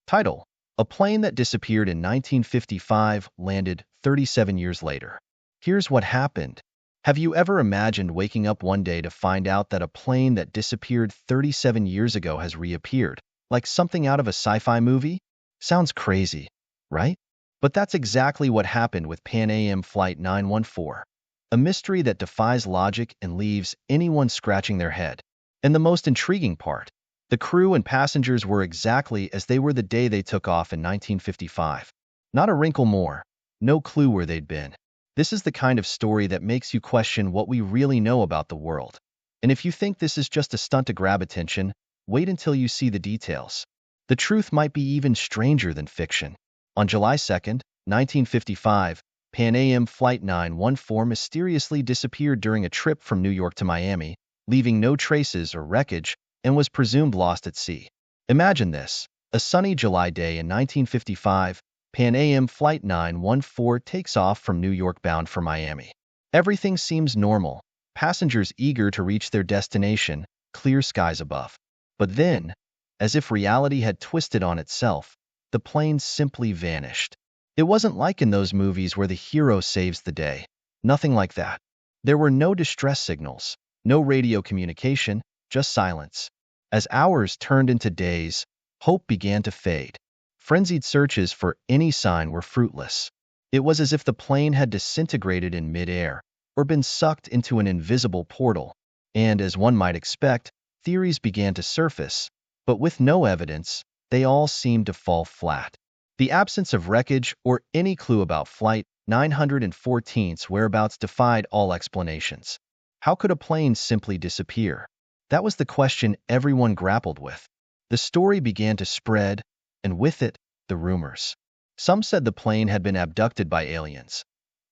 Title: A plane that disappeared in 1955 landed 37 years later. Here's what happened. Have you ever imagined waking up one day to find out that a plane that disappeared 37 years ago has reappeared, like something out of a sci-fi movie? Sounds crazy, right? But that's exactly what happened with Pan Am Flight 914, a mystery that defies logic and leaves anyone scratching their head. And the most intriguing part, the crew and passengers were exactly as they were the day they took off in 1955. Not a wrinkle more, no clue where they'd been. This is the kind of story that makes you question what we really know about the world. And if you think this is just a stunt to grab attention, wait until you see the details. The truth might be even stranger than fiction. On July 2nd, 1955, Pan Am Flight 914 mysteriously disappeared during a trip from New York to Miami, leaving no traces or wreckage, and was presumed lost at sea. Imagine this: a sunny July day in 1955, Pan Am Flight 914 takes off from New York bound for Miami. Everything seems normal, passengers eager to reach their destination, clear skies above. But then, as if reality had twisted on itself, the plane simply vanished. It wasn't like in those movies where the hero saves the day. Nothing like that. There were no distress signals, no radio communication, just silence. As hours turned into days, hope began to fade. Frenzied searches for any sign were fruitless. It was as if the plane had disintegrated in midair, or been sucked into an invisible portal. And as one might expect, theories began to surface, but with no evidence, they all seemed to fall flat. The absence of wreckage or any clue about Flight 914's whereabouts defied all explanations. How could a plane simply disappear? That was the question everyone grappled with. The story began to spread, and with it, the rumors. Some said the plane had been abducted by aliens.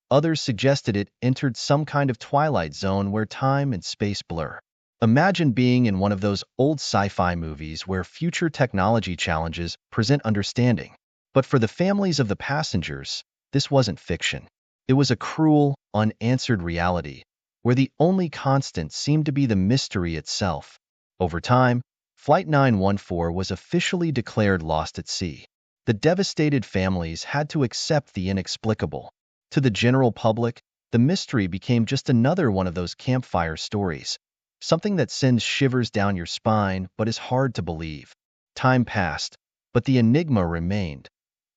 Others suggested it entered some kind of twilight zone where time and space blur. Imagine being in one of those old sci-fi movies where future technology challenges present understanding. But for the families of the passengers, this wasn't fiction. It was a cruel, unanswered reality, where the only constant seemed to be the mystery itself. Over time, Flight 914 was officially declared lost at sea. The devastated families had to accept the inexplicable. To the general public, the mystery became just another one of those campfire stories, something that sends shivers down your spine but is hard to believe. Time passed, but the enigma remained,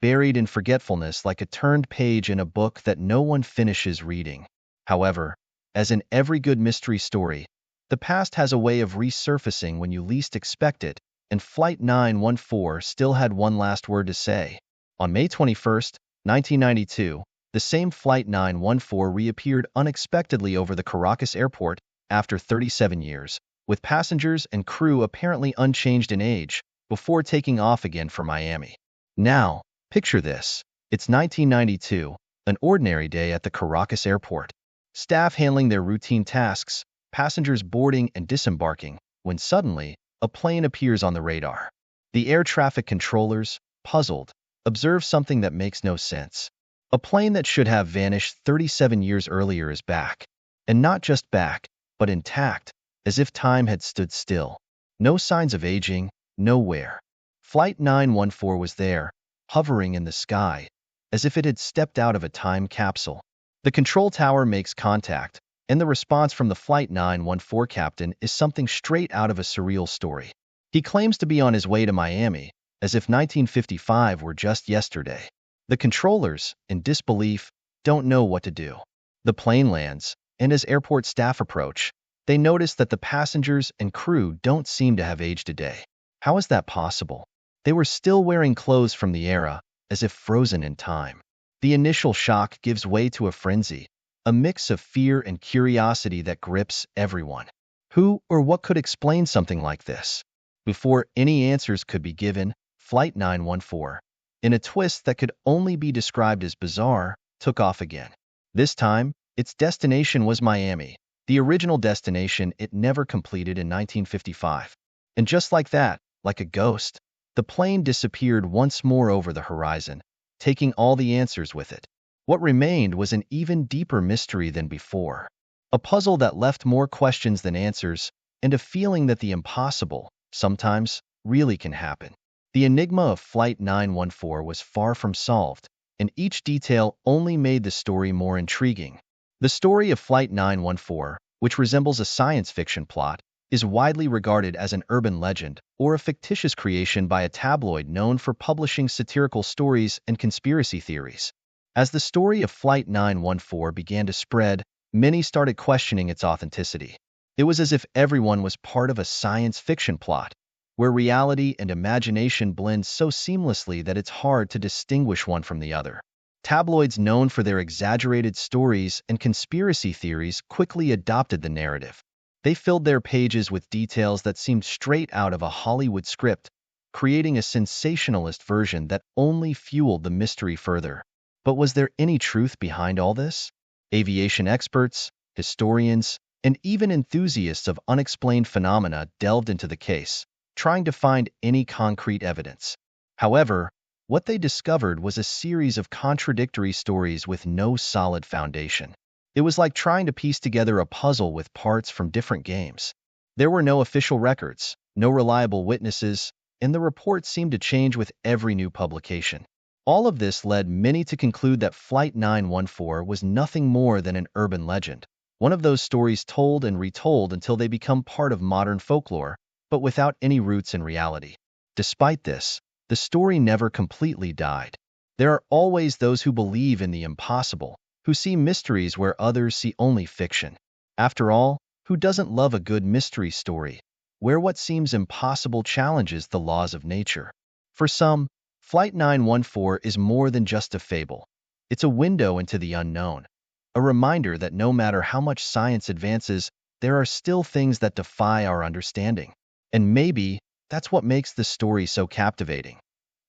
buried in forgetfulness like a turned page in a book that no one finishes reading. However, as in every good mystery story, the past has a way of resurfacing when you least expect it, and Flight 914 still had one last word to say. On May 21st, 1992, the same Flight 914 reappeared unexpectedly over the Caracas airport after 37 years, with passengers and crew apparently unchanged in age, before taking off again for Miami. Now, picture this. It's 1992, an ordinary day at the Caracas airport. Staff handling their routine tasks, passengers boarding and disembarking, when suddenly, a plane appears on the radar. The air traffic controllers, puzzled, observe something that makes no sense. A plane that should have vanished 37 years earlier is back. And not just back, but intact, as if time had stood still. No signs of aging, nowhere. Flight 914 was there, hovering in the sky, as if it had stepped out of a time capsule. The control tower makes contact, and the response from the Flight 914 captain is something straight out of a surreal story. He claims to be on his way to Miami, as if 1955 were just yesterday. The controllers, in disbelief, don't know what to do. The plane lands, and as airport staff approach, they notice that the passengers and crew don't seem to have aged a day. How is that possible? They were still wearing clothes from the era, as if frozen in time. The initial shock gives way to a frenzy, a mix of fear and curiosity that grips everyone. Who or what could explain something like this? Before any answers could be given, Flight 914, in a twist that could only be described as bizarre, took off again. This time, its destination was Miami, the original destination it never completed in 1955. And just like that, like a ghost, the plane disappeared once more over the horizon, taking all the answers with it. What remained was an even deeper mystery than before. A puzzle that left more questions than answers, and a feeling that the impossible, sometimes, really can happen. The enigma of Flight 914 was far from solved, and each detail only made the story more intriguing. The story of Flight 914, which resembles a science fiction plot, is widely regarded as an urban legend or a fictitious creation by a tabloid known for publishing satirical stories and conspiracy theories. As the story of Flight 914 began to spread, many started questioning its authenticity. It was as if everyone was part of a science fiction plot, where reality and imagination blend so seamlessly that it's hard to distinguish one from the other. Tabloids known for their exaggerated stories and conspiracy theories quickly adopted the narrative. They filled their pages with details that seemed straight out of a Hollywood script, creating a sensationalist version that only fueled the mystery further. But was there any truth behind all this? Aviation experts, historians, and even enthusiasts of unexplained phenomena delved into the case, trying to find any concrete evidence. However, what they discovered was a series of contradictory stories with no solid foundation. It was like trying to piece together a puzzle with parts from different games. There were no official records, no reliable witnesses, and the reports seemed to change with every new publication. All of this led many to conclude that Flight 914 was nothing more than an urban legend, one of those stories told and retold until they become part of modern folklore, but without any roots in reality. Despite this, the story never completely died. There are always those who believe in the impossible, who see mysteries where others see only fiction. After all, who doesn't love a good mystery story, where what seems impossible challenges the laws of nature? For some, Flight 914 is more than just a fable. It's a window into the unknown, a reminder that no matter how much science advances, there are still things that defy our understanding. And maybe that's what makes the story so captivating.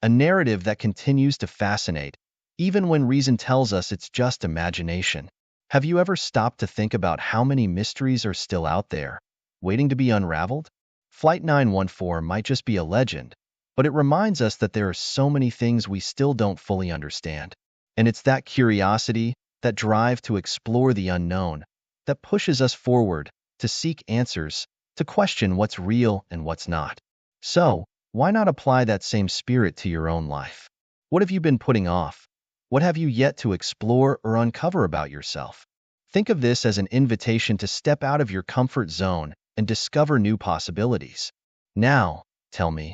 A narrative that continues to fascinate, even when reason tells us it's just imagination. Have you ever stopped to think about how many mysteries are still out there, waiting to be unraveled? Flight 914 might just be a legend, but it reminds us that there are so many things we still don't fully understand. And it's that curiosity, that drive to explore the unknown, that pushes us forward, to seek answers, to question what's real and what's not. So, why not apply that same spirit to your own life? What have you been putting off? What have you yet to explore or uncover about yourself? Think of this as an invitation to step out of your comfort zone and discover new possibilities. Now, tell me,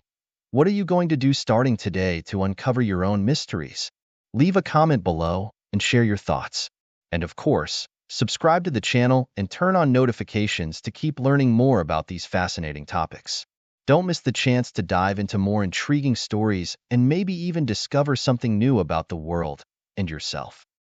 what are you going to do starting today to uncover your own mysteries? Leave a comment below and share your thoughts. And of course, subscribe to the channel and turn on notifications to keep learning more about these fascinating topics. Don't miss the chance to dive into more intriguing stories and maybe even discover something new about the world and yourself.